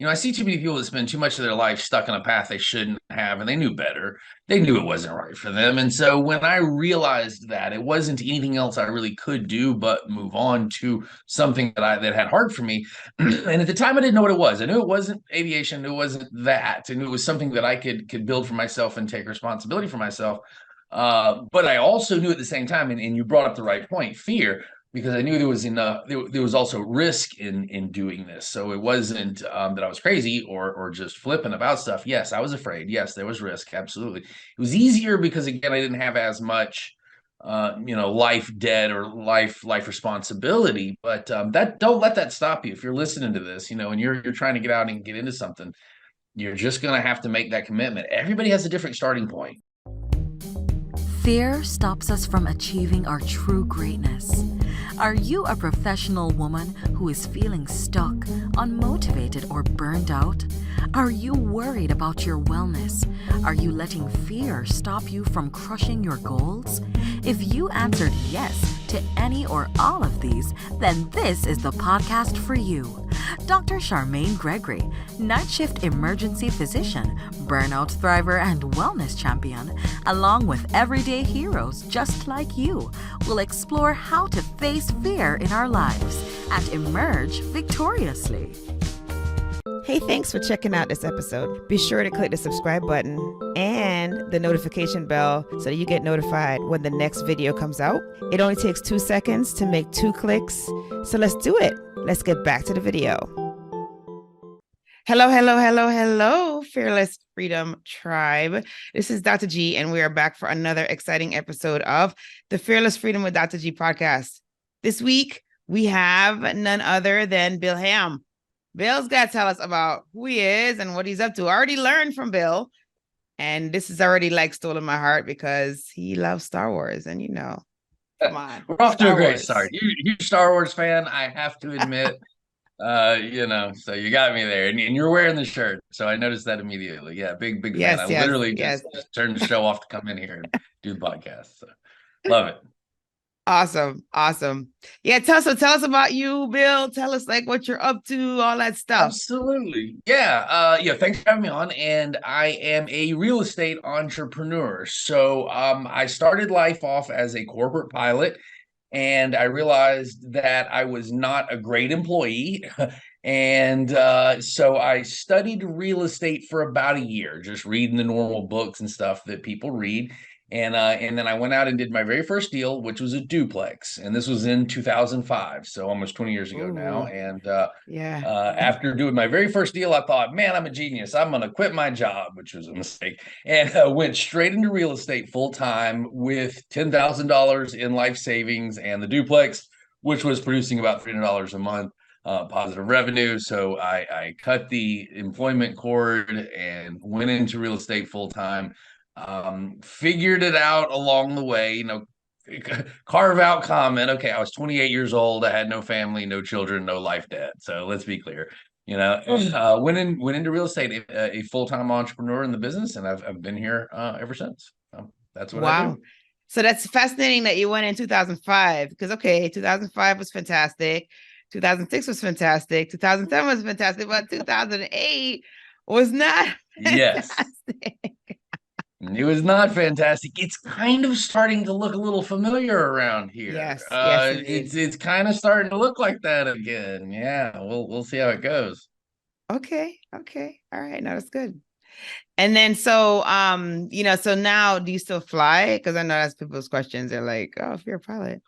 I see too many people that spend too much of their life stuck in a path they shouldn't have, and they knew better. They knew it wasn't right for them. And so when I realized that it wasn't anything else I really could do but move on to something that had hard for me. And at the time I didn't know what it was. I knew it wasn't aviation, it wasn't that. I knew it was something that I could build for myself and take responsibility for myself. But I also knew at the same time, and you brought up the right point, fear, because I knew there was enough. There was also risk in doing this. So it wasn't that I was crazy or just flipping about stuff. Yes, I was afraid. Yes, there was risk. Absolutely, it was easier because again, I didn't have as much, life debt or life responsibility. But that don't let that stop you. If you're listening to this, and you're trying to get out and get into something, you're just gonna have to make that commitment. Everybody has a different starting point. Fear stops us from achieving our true greatness. Are you a professional woman who is feeling stuck, unmotivated, or burned out? Are you worried about your wellness? Are you letting fear stop you from crushing your goals? If you answered yes to any or all of these, then this is the podcast for you. Dr. Charmaine Gregory, night shift emergency physician, burnout thriver, and wellness champion, along with everyday heroes just like you, will explore how to face fear in our lives and emerge victoriously. Hey, thanks for checking out this episode. Be sure to click the subscribe button and the notification bell so that you get notified when the next video comes out. It only takes 2 seconds to make 2 clicks. So let's do it. Let's get back to the video. Hello, Fearless Freedom Tribe. This is Dr. G, and we are back for another exciting episode of the Fearless Freedom with Dr. G podcast. This week, we have none other than Bill Ham. Bill's got to tell us about who he is and what he's up to. I already learned from Bill, and this is already like stolen my heart because he loves Star Wars, and come on. We're off to a Star great Wars. start. You Star Wars fan, I have to admit. So you got me there, and you're wearing the shirt, so I noticed that immediately. Yeah, big fan. I literally just turned the show off to come in here and do the podcast. So love it. Awesome. Yeah, tell us about you, Bill. Tell us like what you're up to, all that stuff. Absolutely. Yeah. Thanks for having me on. And I am a real estate entrepreneur. So I started life off as a corporate pilot, and I realized that I was not a great employee. And so I studied real estate for about a year, just reading the normal books and stuff that people read. And then I went out and did my very first deal, which was a duplex. And this was in 2005, so almost 20 years ago now. And after doing my very first deal, I thought, man, I'm a genius. I'm going to quit my job, which was a mistake, and went straight into real estate full time with $10,000 in life savings and the duplex, which was producing about $300 a month. Positive revenue. So I cut the employment cord and went into real estate full time. Figured it out along the way, carve out comment. Okay, I was 28 years old. I had no family, no children, no life debt. So let's be clear. Went into real estate, a full-time entrepreneur in the business, and I've been here ever since. That's what I do. So that's fascinating that you went in 2005 because 2005 was fantastic. 2006 was fantastic. 2007 was fantastic, but 2008 was not fantastic. Yes. It was not fantastic. It's kind of starting to look a little familiar around here. Yes, it's kind of starting to look like that again. Yeah, we'll see how it goes. Okay. All right, no, that's good. And then so so now do you still fly? Because I know that's people's questions. They're like, oh, if you're a pilot.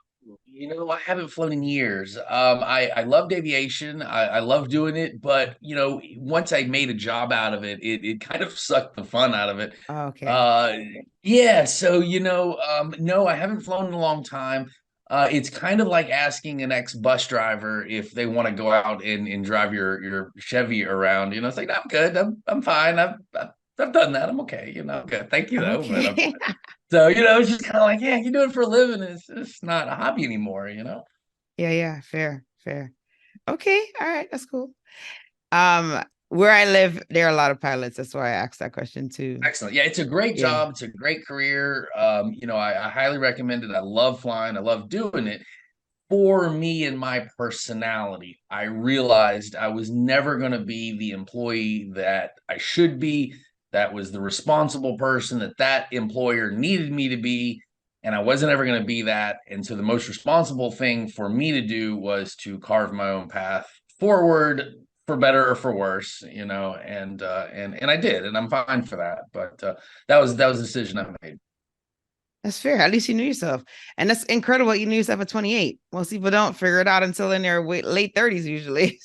I haven't flown in years. I loved aviation. I love doing it, but once I made a job out of it, it kind of sucked the fun out of it. Okay. Yeah. So no, I haven't flown in a long time. It's kind of like asking an ex-bus driver if they want to go out and drive your Chevy around. It's like, I'm good. I'm fine. I've done that. I'm okay. Good. Thank you though. Okay. But so, it's just kind of like, yeah, you do it for a living. It's not a hobby anymore, Yeah. Fair. Okay. All right. That's cool. Where I live, there are a lot of pilots. That's why I asked that question too. Excellent. Yeah, it's a great job. It's a great career. I highly recommend it. I love flying. I love doing it. for me and my personality, I realized I was never going to be the employee that I should be. That was the responsible person that employer needed me to be. And I wasn't ever going to be that. And so the most responsible thing for me to do was to carve my own path forward, for better or for worse, and I did, and I'm fine for that. But that was a decision I made. That's fair. At least you knew yourself. And that's incredible. You knew yourself at 28. Most people don't figure it out until in their late 30s, usually.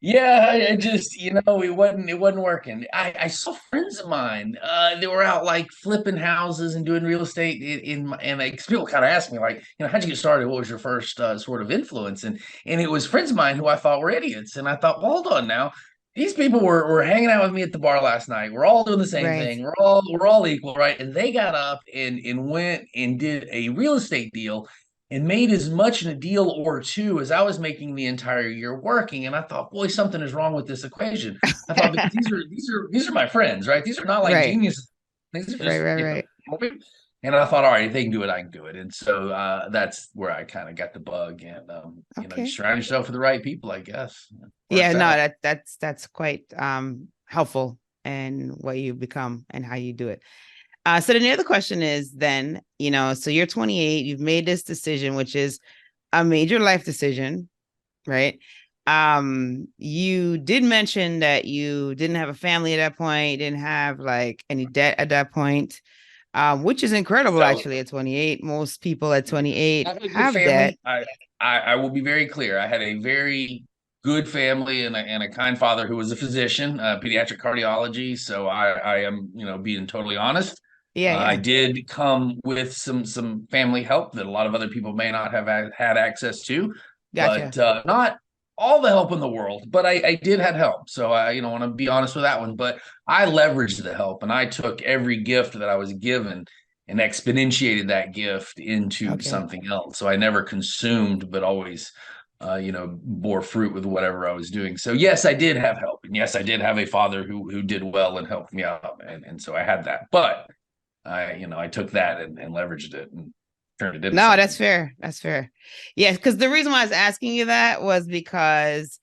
Yeah, it just, it wasn't working. I saw friends of mine, they were out like flipping houses and doing real estate and like people kind of asked me like, how'd you get started? What was your first sort of influence? And it was friends of mine who I thought were idiots. And I thought, well, hold on now. These people were hanging out with me at the bar last night. We're all doing the same Right. thing. We're all equal, right? And they got up and went and did a real estate deal and made as much in a deal or two as I was making the entire year working. And I thought, boy, something is wrong with this equation. I thought because these are my friends, right? These are not like Right. geniuses. These are Right. just Right. Right. and I thought, all right, if they can do it, I can do it. And so that's where I kind of got the bug. And you Okay. surround yourself with the right people, I guess. Yeah, Works no, out. that's quite helpful in what you become and how you do it. So the other question is then, so you're 28, you've made this decision, which is a major life decision, right? You did mention that you didn't have a family at that point, you didn't have like any debt at that point, which is incredible So actually at 28. Most people at 28 I had a good have debt. family. I will be very clear. I had a very good family and a kind father who was a physician, pediatric cardiology. So I am, being totally honest. Yeah, I yeah. did come with some family help that a lot of other people may not have had access to, Gotcha. but not all the help in the world. But I did have help. So I, want to be honest with that one. But I leveraged the help and I took every gift that I was given and exponentiated that gift into Okay. something else. So I never consumed, but always, bore fruit with whatever I was doing. So yes, I did have help, and yes, I did have a father who did well and helped me out, and so I had that. But I took that and leveraged it and turned it into No, that's something. fair. That's fair. Yes, because the reason why I was asking you that was because,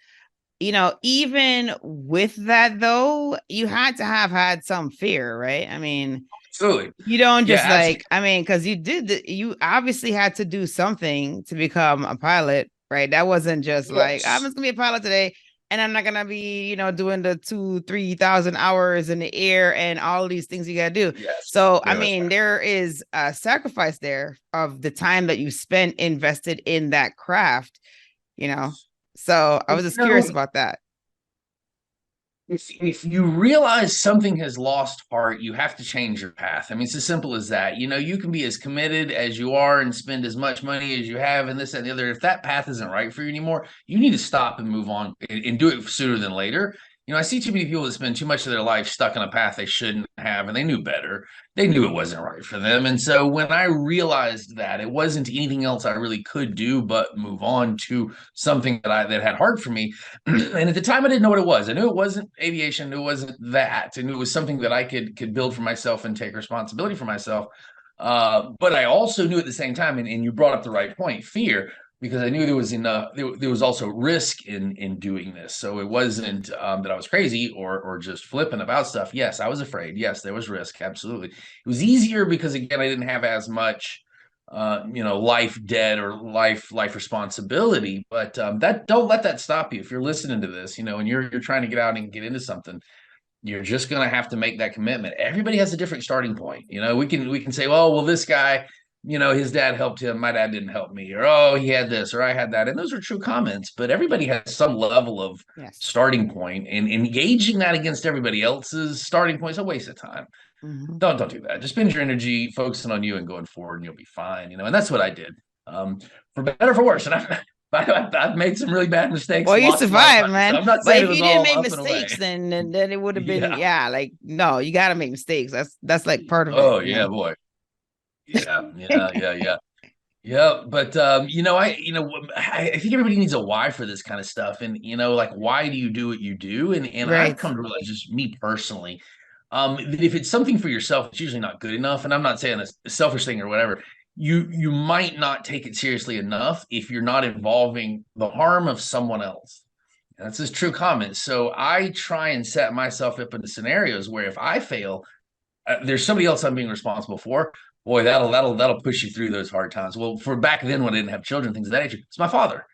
even with that though, you had to have had some fear, right? I mean, Absolutely, you don't yeah, just absolutely, like, I mean, because you obviously had to do something to become a pilot, right? That wasn't just like, I'm yes, just gonna be a pilot today and I'm not gonna be, doing the 2, 3,000 hours in the air and all these things you gotta do. yes, So, I yes. mean, there is a sacrifice there of the time that you spent invested in that craft, you know. So I You was just curious know, about that. if you realize something has lost heart, you have to change your path. I mean, it's as simple as that. You can be as committed as you are and spend as much money as you have and this and the other. If that path isn't right for you anymore, you need to stop and move on and do it sooner than later. I see too many people that spend too much of their life stuck in a path they shouldn't have, and they knew better. They knew it wasn't right for them. And so when I realized that it wasn't anything else I really could do but move on to something that had heart for me, and at the time I didn't know what it was. I knew it wasn't aviation, I knew it wasn't that. I knew it was something that I could build for myself and take responsibility for myself. But I also knew at the same time, and you brought up the right point, fear, because I knew there was enough. There was also risk in doing this. So it wasn't that I was crazy or just flipping about stuff. Yes, I was afraid. Yes, there was risk. Absolutely, it was easier because again, I didn't have as much life debt or life responsibility. But that don't let that stop you. If you're listening to this, and you're trying to get out and get into something, you're just going to have to make that commitment. Everybody has a different starting point. We can say, well, this guy, his dad helped him, my dad didn't help me, or oh, he had this or I had that, and those are true comments. But everybody has some level of Yes. starting point, and engaging that against everybody else's starting point is a waste of time. Hmm. Don't do that. Just spend your energy focusing on you and going forward, and you'll be fine. And that's what I did. For better or for worse. And I've made some really bad mistakes Well, you lots of my survived, life. So man. I'm not But saying if it was you didn't all make up and away. mistakes, then it would have been, Yeah. yeah, like no, you got to make mistakes. That's like part of it, Oh yeah, boy. Yeah, yeah, yeah, yeah. Yeah, but I think everybody needs a why for this kind of stuff, and like why do you do what you do? And I've Right. come to realize, just me personally, that if it's something for yourself, it's usually not good enough. And I'm not saying a selfish thing or whatever. you might not take it seriously enough if you're not involving the harm of someone else. And that's his true comment. So I try and set myself up into scenarios where if I fail, there's somebody else I'm being responsible for. Boy, that'll push you through those hard times. Well, for back then when I didn't have children, things of that nature, it's my father.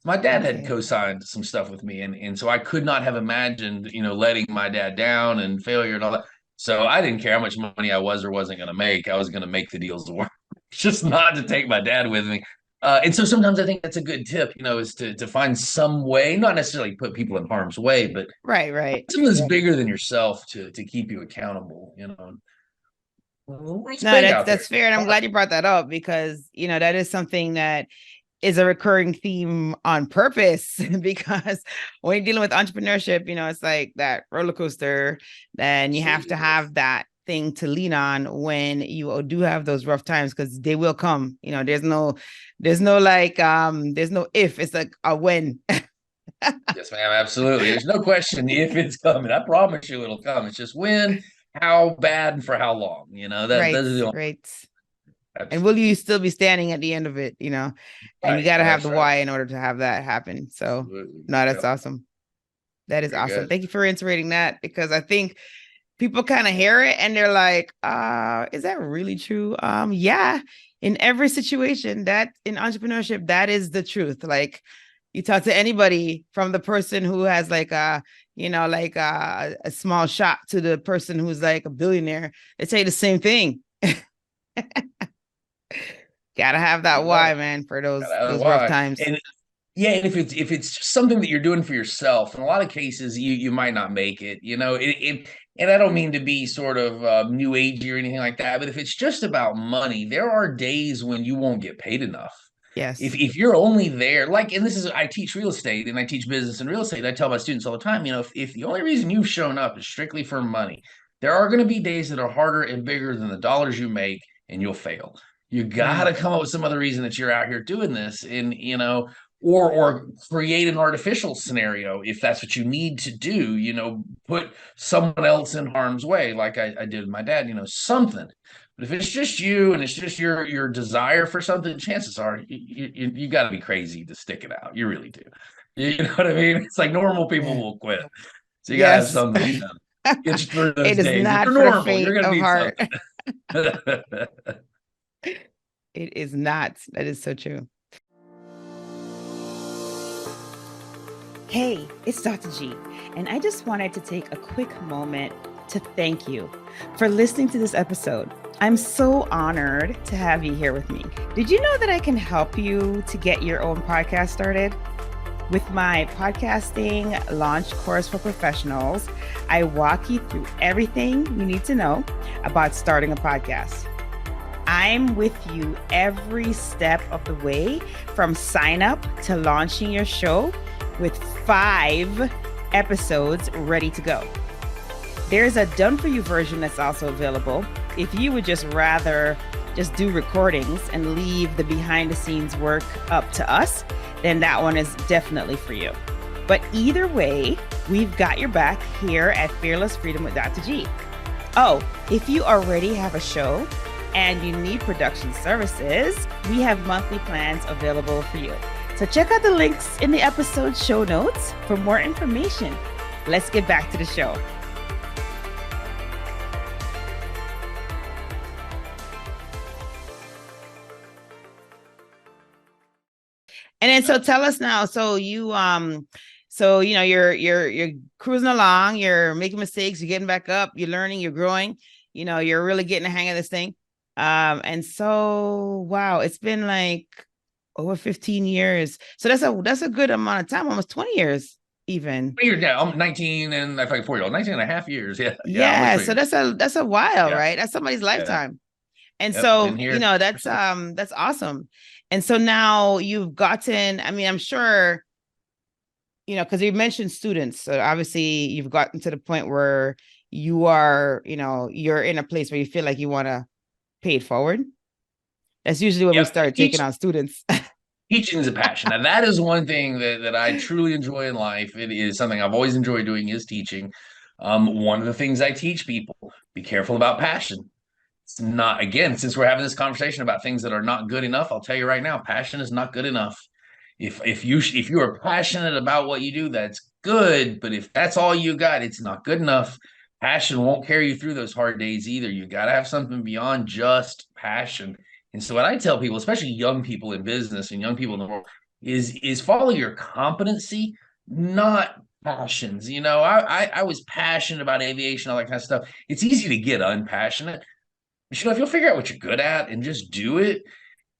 My dad had Okay. co-signed some stuff with me, and so I could not have imagined, letting my dad down and failure and all that. So I didn't care how much money I was or wasn't going to make. I was going to make the deals work, just not to take my dad with me. And so sometimes I think that's a good tip, is to find some way, not necessarily put people in harm's way, but Right, right. something that's bigger than yourself to keep you accountable. It's No, big that's out there. that's fair, and I'm glad you brought that up because that is something that is a recurring theme on purpose because when you're dealing with entrepreneurship, it's like that roller coaster. Then you have to Absolutely. have that thing to lean on when you do have those rough times because they will come. There's no like there's no if, it's like a when. Yes, ma'am. Absolutely. There's no question if it's coming. I promise you it'll come. It's just when, how bad, and for how long. That Right, those are the only. right. And will you Absolutely. still be standing at the end of it? And you Right. got to have That's the right. why in order to have that happen. So, Absolutely. no, that's Yep. awesome. That is Very awesome. good. Thank you for reiterating that because I think people kind of hear it and they're like, is that really true? Yeah. In every situation that in entrepreneurship, that is the truth. Like you talk to anybody from the person who has like a small shop to the person who's like a billionaire, they say the same thing. Gotta have that You got why, it. man, for those rough Why? times. And yeah, and if it's just something that you're doing for yourself, in a lot of cases you might not make it. And I don't mean to be sort of new agey or anything like that, but if it's just about money, there are days when you won't get paid enough. If Yes. if you're only there, like, and this is I teach real estate and I teach business and real estate. I tell my students all the time, if the only reason you've shown up is strictly for money, there are going to be days that are harder and bigger than the dollars you make, and you'll fail. You got Mm. to come up with some other reason that you're out here doing this, and or create an artificial scenario if that's what you need to do. Put someone else in harm's way, like I did with my dad. Something. But if it's just you and it's just your desire for something, chances are you got to be crazy to stick it out. You really do. You know what I mean? It's like normal people Yeah. will quit. So you got to have Yes. something, get you through those It is days. If not you're for the normal, you're faint going to of need heart. something. It is not. That is so true. Hey, it's Dr. G, and I just wanted to take a quick moment to thank you for listening to this episode. I'm so honored to have you here with me. Did you know that I can help you to get your own podcast started? With my podcasting launch course for professionals, I walk you through everything you need to know about starting a podcast. I'm with you every step of the way from sign up to launching your show with 5 episodes ready to go. There's a done for you version that's also available. If you would just rather just do recordings and leave the behind the scenes work up to us, then that one is definitely for you. But either way, we've got your back here at Fearless Freedom with Dr. G. Oh, if you already have a show and you need production services, we have monthly plans available for you. So check out the links in the episode show notes for more information. Let's get back to the show. And then so tell us now. So you're cruising along, you're making mistakes, you're getting back up, you're learning, you're growing, you're really getting the hang of this thing. And so wow, it's been like over 15 years. So that's a good amount of time, almost 20 years even. You're now I'm 19 and I like 4 year old, 19 and a half years. Yeah. Yeah. Almost Yeah, 20 so years. that's a while, Yeah. right? That's somebody's Yeah. lifetime. And Yep. Been so, here. that's awesome. And so now you've gotten, I mean, I'm sure, because you mentioned students. So obviously you've gotten to the point where you are, you're in a place where you feel like you want to pay it forward. That's usually when we Yep. start taking on students. Teaching is a passion. And that is one thing that I truly enjoy in life. It is something I've always enjoyed doing is teaching. One of the things I teach people, be careful about passion. It's not, again, since we're having this conversation about things that are not good enough, I'll tell you right now, passion is not good enough. If you are passionate about what you do, that's good. But if that's all you got, it's not good enough. Passion won't carry you through those hard days either. You got to have something beyond just passion. And so what I tell people, especially young people in business and young people in the world, is follow your competency, not passions. I was passionate about aviation, all that kind of stuff. It's easy to get unpassionate. If you'll figure out what you're good at and just do it,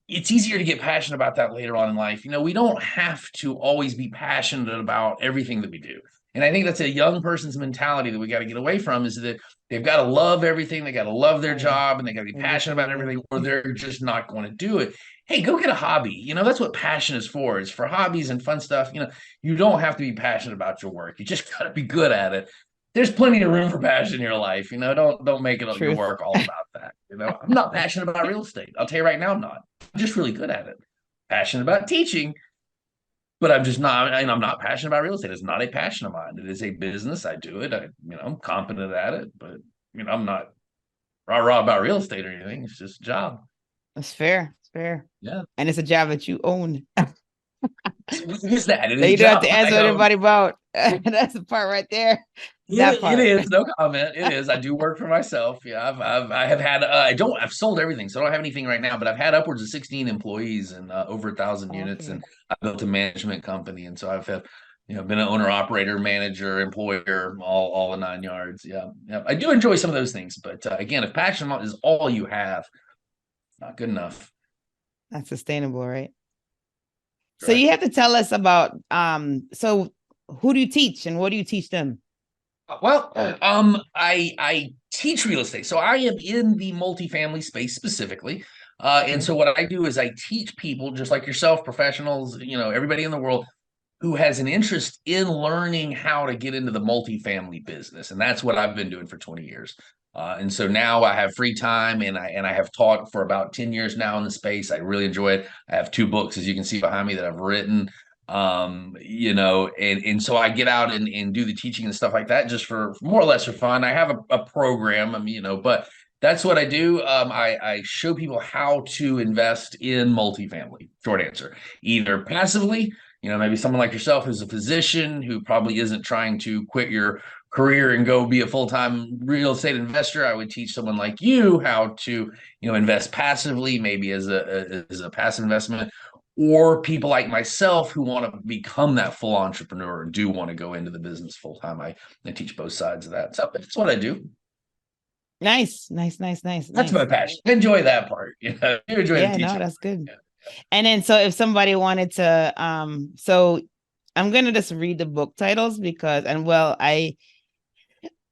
it's easier to get passionate about that later on in life. We don't have to always be passionate about everything that we do. And I think that's a young person's mentality that we got to get away from, is that they've got to love everything. They got to love their Oh yeah, job and they got to be every passionate single about day. everything, or they're just not going to do it. Hey, go get a hobby. That's what passion is for. It's for hobbies and fun stuff. You don't have to be passionate about your work. You just got to be good at it. There's plenty of room for passion in your life. Don't make it your Truth. work all about that. I'm not passionate about real estate. I'll tell you right now, I'm not. I'm just really good at it. Passionate about teaching, but I'm just not. And I'm not passionate about real estate. It's not a passion of mine. It is a business. I do it. I'm competent at it, but I'm not rah rah about real estate or anything. It's just a job. That's fair. It's fair. Yeah. And it's a job that you own. It is that. It That is a you don't have to job. answer anybody about. That's the part right there. That It part. is no comment. It is. I do work for myself. Yeah, I have had. I've sold everything, so I don't have anything right now. But I've had upwards of 16 employees and over 1,000 units, Okay. and I built a management company, and so I've had, been an owner, operator, manager, employer, all the 9 yards. Yeah, yeah. I do enjoy some of those things, but again, if passion is all you have, it's not good enough. That's sustainable, right? So Correct. you have to tell us about so who do you teach and what do you teach them? Well, I teach real estate, so I am in the multifamily space specifically. And Okay. so what I do is I teach people just like yourself, professionals, everybody in the world who has an interest in learning how to get into the multifamily business, and that's what I've been doing for 20 years. And so now I have free time, and I have taught for about 10 years now in the space. I really enjoy it. I have 2 books, as you can see behind me, that I've written. And so I get out and do the teaching and stuff like that just for more or less for fun. I have a program, but that's what I do. I show people how to invest in multifamily. Short answer, either passively, maybe someone like yourself who's a physician who probably isn't trying to quit your career and go be a full-time real estate investor. I would teach someone like you how to, invest passively, maybe as a passive investment, or people like myself who want to become that full entrepreneur and do want to go into the business full time. I teach both sides of that. So that's what I do. Nice, nice, nice, nice, That's my nice. passion. I enjoy that part. You enjoy the Yeah, no, teaching. that's good. Yeah. And then so if somebody wanted to so I'm gonna just read the book titles because and well I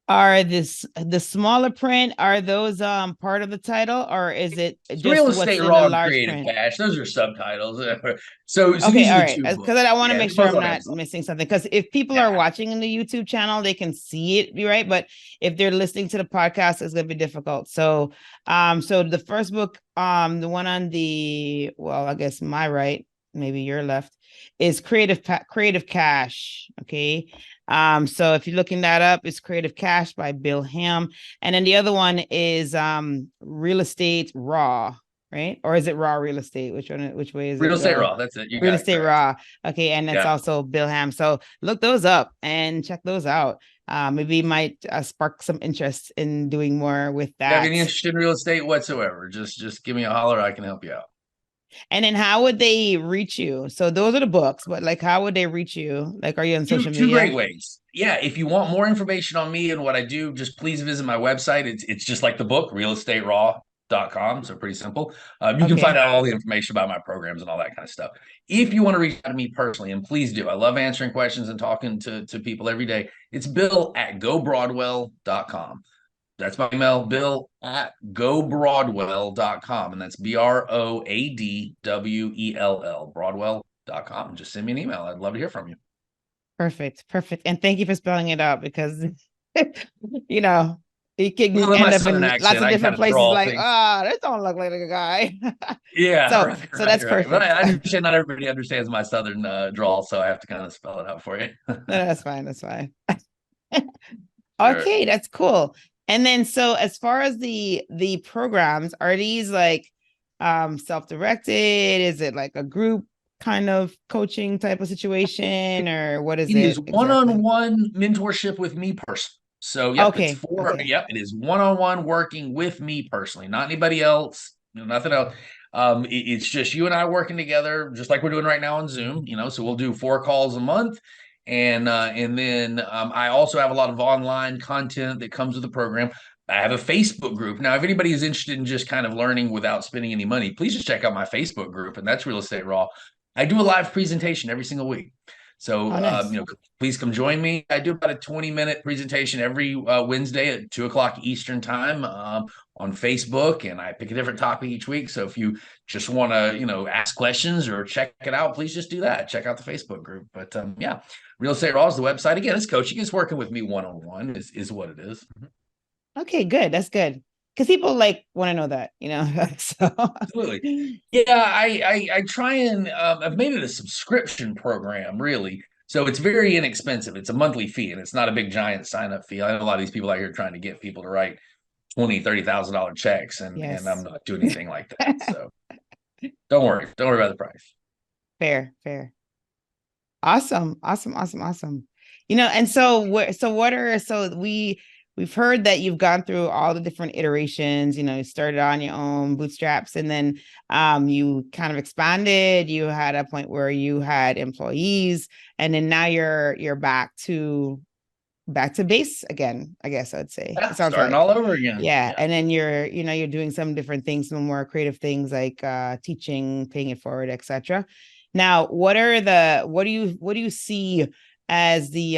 are the smaller print, are those part of the title or is it It's just real what's estate in the raw and large creative print? cash. Those are subtitles. So Okay, these all are the right. two Because books. I want to Yeah, make they're sure both I'm on not Amazon. missing something. Because if people are Yeah. watching in the YouTube channel, they can see it, right? But if they're listening to the podcast, it's gonna be difficult. So the first book, the one on the well, I guess my right, maybe your left, is Creative Cash. Okay. So if you're looking that up, it's Creative Cash by Bill Ham. And then the other one is Real Estate Raw, right? Or is it Raw Real Estate? Which way is Real it? estate raw. That's it. You Real got it Estate correct. Raw. Okay, and that's Yeah. also Bill Ham. So look those up and check those out. Maybe it might spark some interest in doing more with If you have that. any interest in real estate whatsoever, just give me a holler. I can help you out. And then how would they reach you? So those are the books, but like how would they reach you? Like are you on Two social two media? great ways. Yeah, if you want more information on me and what I do, just please visit my website. It's just like the book, realestateRaw.com. So pretty simple. You can find Okay. out all the information about my programs and all that kind of stuff. If you want to reach out to me personally, and please do, I love answering questions and talking to people every day. It's bill@gobroadwell.com. That's my email, bill@gobroadwell.com. And that's BROADWELL, Broadwell.com. Just send me an email. I'd love to hear from you. Perfect. Perfect. And thank you for spelling it out because you know, it can Well, in my end up southern in lots accent, of I kind different of places draw like, things. ah, oh, that don't look like a guy. Yeah, so right, so that's right. But perfect. I understand not everybody understands my southern drawl, so I have to kind of spell it out for you. No, that's fine. That's fine. Sure. Okay, that's cool. And then so as far as the programs, are these like self-directed? Is it like a group kind of coaching type of situation, or what is It is it exactly? one-on-one mentorship with me personally. So, yep, Okay, okay. it is one-on-one working with me personally, not anybody else, nothing else. It's just you and I working together, just like we're doing right now on Zoom, so we'll do 4 calls a month. And then I also have a lot of online content that comes with the program. I have a Facebook group. Now, if anybody is interested in just kind of learning without spending any money, please just check out my Facebook group, and that's Real Estate Raw. I do a live presentation every single week. So, Oh, nice. please come join me. I do about a 20-minute presentation every Wednesday at 2 o'clock Eastern time on Facebook, and I pick a different topic each week. So if you just want to, ask questions or check it out, please just do that. Check out the Facebook group. But yeah, Real Estate Raw is the website. Again, it's coaching. It's working with me one-on-one is what it is. Okay, good. That's good. Because people like want to know that, So Absolutely. Yeah, I try and I've made it a subscription program, really. So it's very inexpensive. It's a monthly fee, and it's not a big giant sign up fee. I know a lot of these people out here trying to get people to write 20, $30,000 checks, and I'm yes. not doing anything like that. So don't worry about the price. Fair, fair. Awesome, awesome, awesome, awesome. And so we've heard that you've gone through all the different iterations, you started on your own bootstraps, and then you kind of expanded. You had a point where you had employees, and then now you're back to base again, I guess I'd say. Yeah, It sounds starting like. all over again. Yeah. Yeah. And then you're doing some different things, some more creative things like teaching, paying it forward, etc. Now, what do you see as the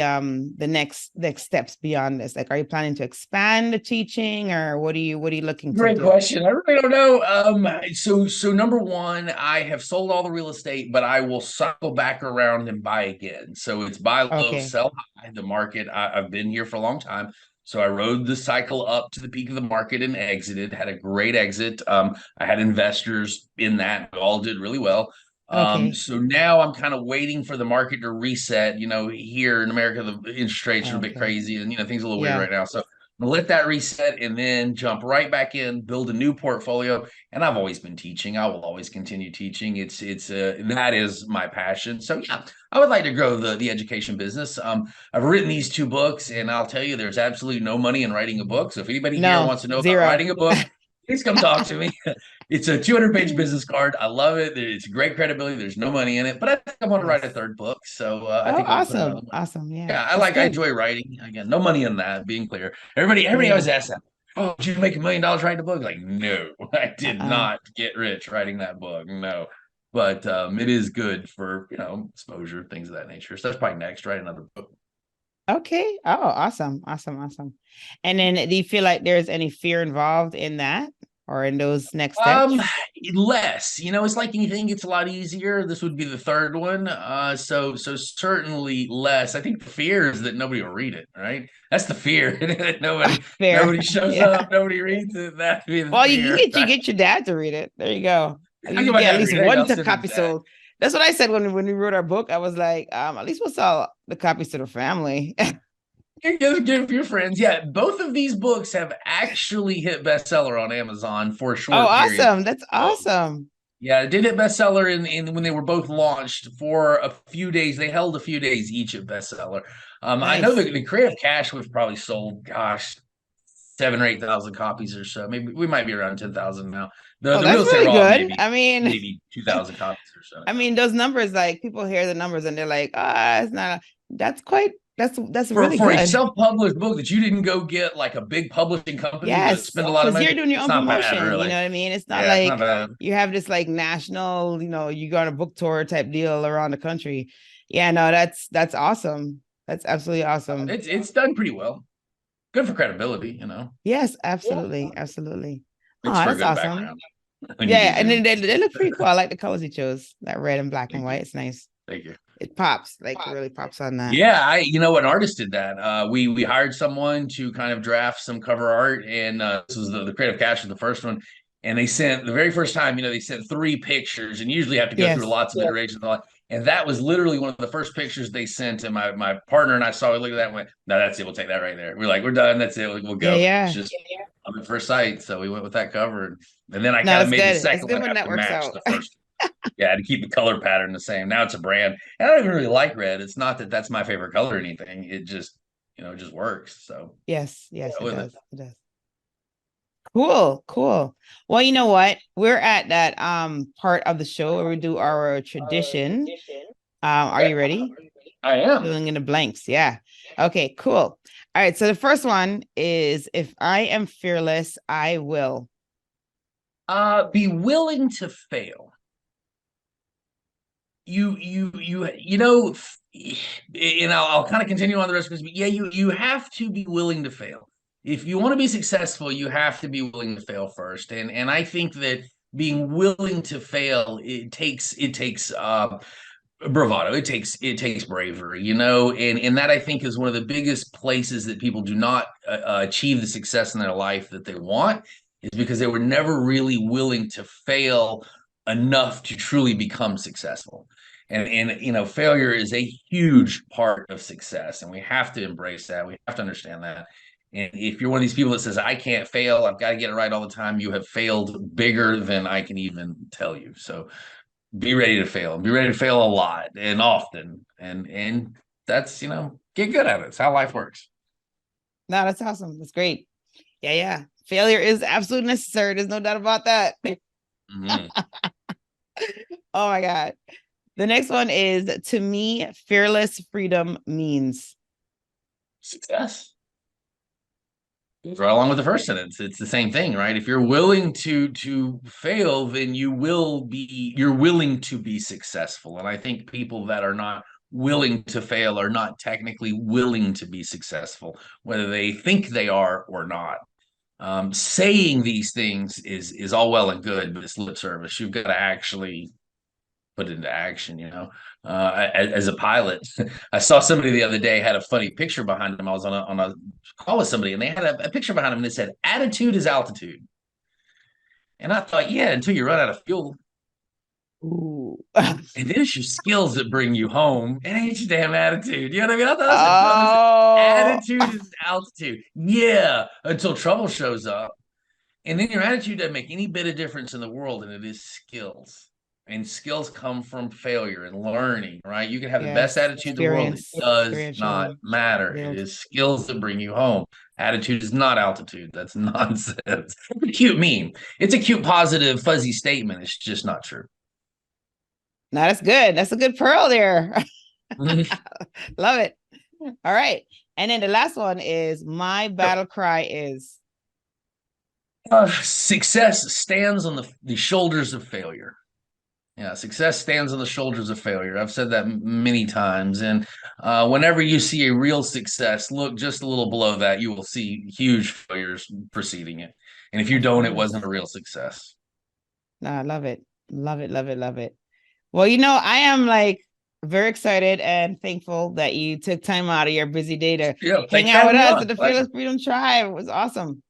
next steps beyond this? Like, are you planning to expand the teaching, or what are you looking to Great do? question. I really don't know. So number one, I have sold all the real estate, but I will cycle back around and buy again. So it's buy low, Okay. sell high. The market, I've been here for a long time. So I rode the cycle up to the peak of the market and exited, had a great exit. I had investors in that, all did really well. Okay. So now I'm kind of waiting for the market to reset. Here in America, the interest rates are a bit Okay. crazy and things are a little weird Yeah. right now. So let that reset and then jump right back in, build a new portfolio. And I've always been teaching. I will always continue teaching. It's that is my passion. So yeah, I would like to grow the education business. I've written these 2 books, and I'll tell you, there's absolutely no money in writing a book. So if anybody here No, wants to know about zero. writing a book, please come talk to me. It's a 200-page business card. I love it. It's great credibility. There's no money in it, but I think I want to write a Yes. third book. So I Oh, think I'm gonna put another awesome. one. Awesome. Yeah. Yeah, That's I good. enjoy writing. Again, no money in that, being clear. Everybody always Yeah. asks that. Oh, did you make $1 million writing a book? Like, no, I did Uh-uh. not get rich writing that book. No. But it is good for, exposure, things of that nature. So that's probably next, write another book. Okay. Oh, awesome. Awesome. Awesome. And then do you feel like there's any fear involved in that or in those next Um, steps? less, it's like anything gets a lot easier. This would be the third one. So certainly less. I think the fear is that nobody will read it, right? That's the fear. That Fair. nobody shows Yeah. up, nobody reads it. That'd be the Well, you fear, get you right? get your dad to read it. There you go. At I'll least get you my get at dad to least read it. one I'll send it copy to dad. sold. That's what I said when we wrote our book. I was like, at least we'll sell the copies to the family. Give your friends. Yeah, both of these books have actually hit bestseller on Amazon for a Oh, short period. awesome. That's awesome. Yeah, it did hit bestseller in when they were both launched for a few days. They held a few days each at bestseller. I know Nice. the Creative Cash was probably sold, gosh, 7 or 8 thousand copies or so. Maybe we might be around 10,000 now. The Oh, the Real that's Estate really Raw good. I mean, maybe 2,000 copies or so. I mean, those numbers, like people hear the numbers and they're like, it's not, that's quite, that's For really for a good. self-published book that you didn't go get like a big publishing company to Yes, spend a lot of because money, you're doing your it's own not bad, promotion. You really. know what I mean? It's not Yeah, it's not like bad. you have this like national, you go on a book tour type deal around the country. Yeah, no, that's awesome. That's absolutely awesome. It's done pretty well. Good for credibility. Yes, absolutely, absolutely. Oh, Makes for a that's good awesome. background when you Yeah, do and then Zoom. they look pretty cool. I like the colors you chose. That red and black and Thank you. white. It's nice. Thank you. It pops, like it really pops on that. Yeah, an artist did that. We hired someone to kind of draft some cover art, and this was the Creative Cash was the first one. And they sent the very first time, they sent 3 pictures, and usually have to go through Yes. lots of iterations. And that was literally one of the first pictures they sent. And my partner and I saw it, looked at that and went, no, that's it. We'll take that right there. We're like, we're done. That's it. We'll Yeah, go. It's yeah. just on the first sight. So we went with that cover. And then I No, kind of that's made the good. It's second good one when have that to works match out. the first. Yeah, to keep the color pattern the same. Now it's a brand. And I don't even really like red. It's not that that's my favorite color or anything. It just, it just works. So Yes, yes, go it with it. does. It does. Cool, cool. Well, you know what? We're at that part of the show where we do our tradition. Are Okay. you ready? I am. Filling in the blanks. Yeah. Okay, cool. All right. So the first one is if I am fearless, I will. Be willing to fail. And I'll kind of continue on the rest of this, but yeah, you have to be willing to fail. If you want to be successful, you have to be willing to fail first. And I think that being willing to fail, it takes bravado. It takes bravery, and that I think is one of the biggest places that people do not achieve the success in their life that they want, is because they were never really willing to fail enough to truly become successful. And failure is a huge part of success, and we have to embrace that. We have to understand that. And if you're one of these people that says, I can't fail, I've got to get it right all the time, you have failed bigger than I can even tell you. So be ready to fail. Be ready to fail a lot and often. And that's, get good at it. It's how life works. No, that's awesome. That's great. Yeah, yeah. Failure is absolutely necessary. There's no doubt about that. Mhm. Oh my God. The next one is, to me, fearless freedom means Success. Goes right along with the first sentence. It's the same thing, right? If you're willing to fail, then you're willing to be successful. And I think people that are not willing to fail are not technically willing to be successful, whether they think they are or not. Saying these things is all well and good, but it's lip service. You've got to actually put it into action. As a pilot, I saw somebody the other day had a funny picture behind them. I was on a call with somebody, and they had a picture behind them that said, "Attitude is altitude." And I thought, yeah, until you run out of fuel. ooh. And then it's your skills that bring you home. It ain't your damn attitude. You know what I mean? I thought that was a dumb. Oh, Attitude is altitude. Yeah, until trouble shows up. And then your attitude doesn't make any bit of difference in the world, and it is skills. And skills come from failure and learning, right? You can have the best yes. attitude in the world. It does not Experiential matter. It build. is skills that bring you home. Attitude is not altitude. That's nonsense. It's a cute meme. It's a cute, positive, fuzzy statement. It's just not true. No, that's good. That's a good pearl there. Love it. All right. And then the last one is, my battle cry is. Success stands on the shoulders of failure. Yeah, success stands on the shoulders of failure. I've said that many times. And whenever you see a real success, look just a little below that, you will see huge failures preceding it. And if you Of don't, it course. wasn't a real success. No, I love it. Love it. Love it. Love it. Well, I am like very excited and thankful that you took time out of your busy day to Yeah, hang thanks for out with having me us on. at the Pleasure. Fearless Freedom Tribe. It was awesome.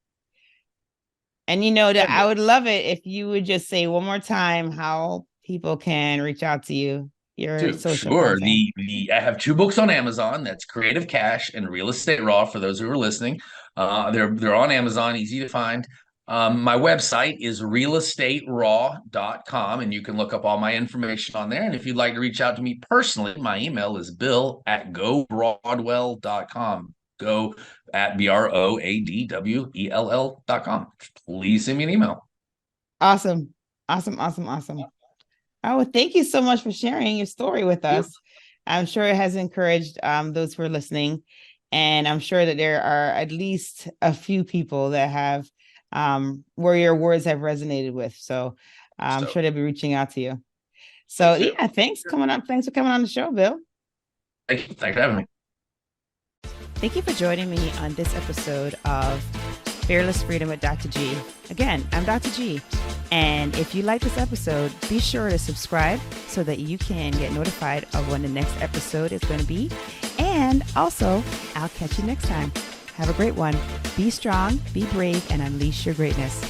And Yeah, that I would love it if you would just say one more time how people can reach out to you, your too. social Sure. content. I have two books on Amazon. That's Creative Cash and Real Estate Raw for those who are listening. They're on Amazon, easy to find. My website is realestateraw.com, and you can look up all my information on there. And if you'd like to reach out to me personally, my email is bill@gobroadwell.com. Go at BROADWELL.com. Please send me an email. Awesome. Awesome. Awesome. Awesome. Oh, thank you so much for sharing your story with Yep. us. I'm sure it has encouraged those who are listening. And I'm sure that there are at least a few people that have where your words have resonated with. So I'm sure they'll be reaching out to you. So yeah, thanks for coming on the show, Bill. Thank you. Thanks for having me. Thank you for joining me on this episode of Fearless Freedom with Dr. G. Again, I'm Dr. G. And if you like this episode, be sure to subscribe so that you can get notified of when the next episode is going to be. And also, I'll catch you next time. Have a great one. Be strong, be brave, and unleash your greatness.